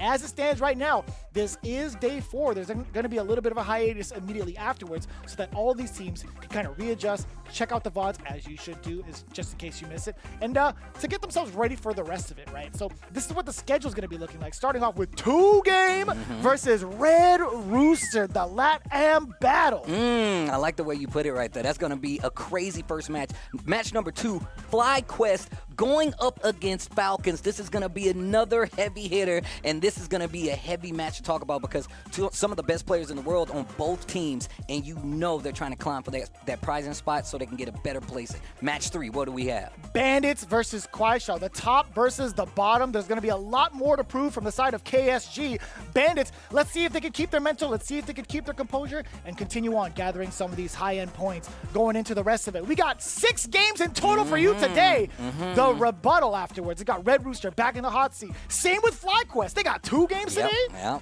as it stands right now, this is day 4. There's going to be a little bit of a hiatus immediately afterwards so that all these teams can kind of readjust, check out the VODs, as you should do, is just in case you miss it, and to get themselves ready for the rest of it, right? So this is what the schedule is going to be looking like, starting off with 2-game versus Red Rooster, the LatAm battle. I like the way you put it right there. That's going to be a crazy first match. Match number 2, FlyQuest going up against Falcons. This is going to be another heavy hitter, and this is going to be a heavy match to talk about because some of the best players in the world on both teams, and you know they're trying to climb for that prizing spot so they can get a better place. Match 3, what do we have? Bandits versus Kwaisha, the top versus the bottom. There's going to be a lot more to prove from the side of KSG. Bandits, let's see if they can keep their mental, let's see if they can keep their composure and continue on gathering some of these high-end points going into the rest of it. We got 6 games in total for you today. The rebuttal afterwards. We got Red Rooster back in the hot seat. Same with FlyQuest. They got 2 games today.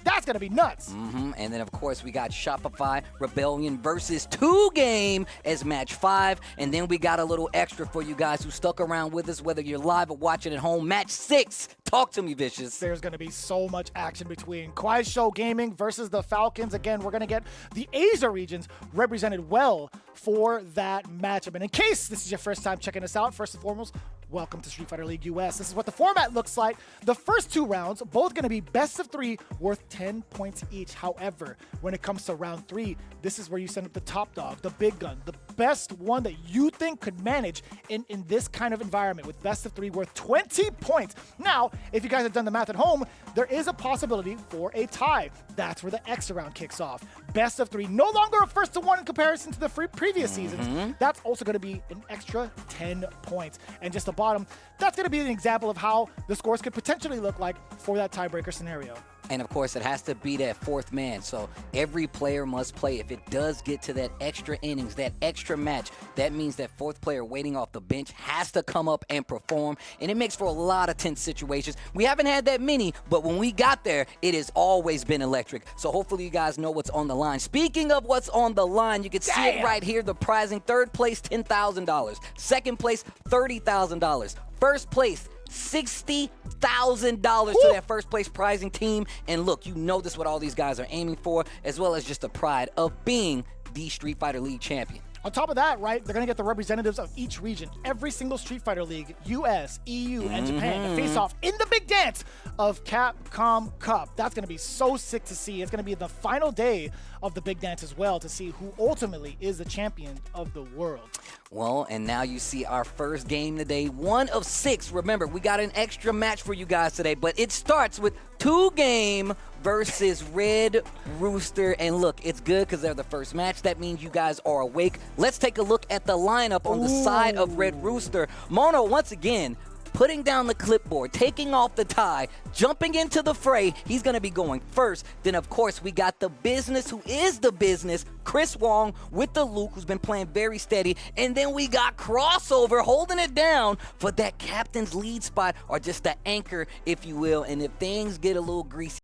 That's going to be nuts. And then, of course, we got Shopify Rebellion versus 2-game as match 5. And then we got a little extra for you guys who stuck around with us, whether you're live or watching at home. Match 6. Talk to me, Vicious. There's going to be so much action between Kwaisho Gaming versus the Falcons. Again, we're going to get the Asia regions represented well for that matchup. And in case this is your first time checking us out, first and foremost, welcome to Street Fighter League US. This is what the format looks like. The first 2 rounds, both going to be best of 3 worth 10 points each. However, when it comes to round 3, this is where you send up the top dog, the big gun, the best one that you think could manage in this kind of environment with best of 3 worth 20 points. Now, if you guys have done the math at home, there is a possibility for a tie. That's where the extra round kicks off. Best of 3, no longer a first to 1 in comparison to the previous seasons. That's also going to be an extra 10 points. And just the bottom, that's going to be an example of how the scores could potentially look like for that tiebreaker scenario. And, of course, it has to be that 4th man. So every player must play. If it does get to that extra innings, that extra match, that means that 4th player waiting off the bench has to come up and perform. And it makes for a lot of tense situations. We haven't had that many, but when we got there, it has always been electric. So hopefully you guys know what's on the line. Speaking of what's on the line, you can see it right here. The prizing: 3rd place, $10,000. 2nd place, $30,000. 1st place, $60,000 to that first place prizing team. And look, you know this is what all these guys are aiming for, as well as just the pride of being the Street Fighter League champion. On top of that, right, they're going to get the representatives of each region, every single Street Fighter League, US, EU, and Japan, to face off in the big dance of Capcom Cup. That's going to be so sick to see. It's going to be the final day of the big dance as well to see who ultimately is the champion of the world. Well, and now you see our first game today, 1 of 6. Remember, we got an extra match for you guys today, but it starts with 2-game versus Red Rooster. And look, it's good because they're the first match. That means you guys are awake. Let's take a look at the lineup on the side of Red Rooster. Mono, once again, putting down the clipboard, taking off the tie, jumping into the fray. He's going to be going first. Then, of course, we got the business, who is the business, Chris Wong with the Luke, who's been playing very steady. And then we got Crossover holding it down for that captain's lead spot, or just the anchor, if you will. And if things get a little greasy,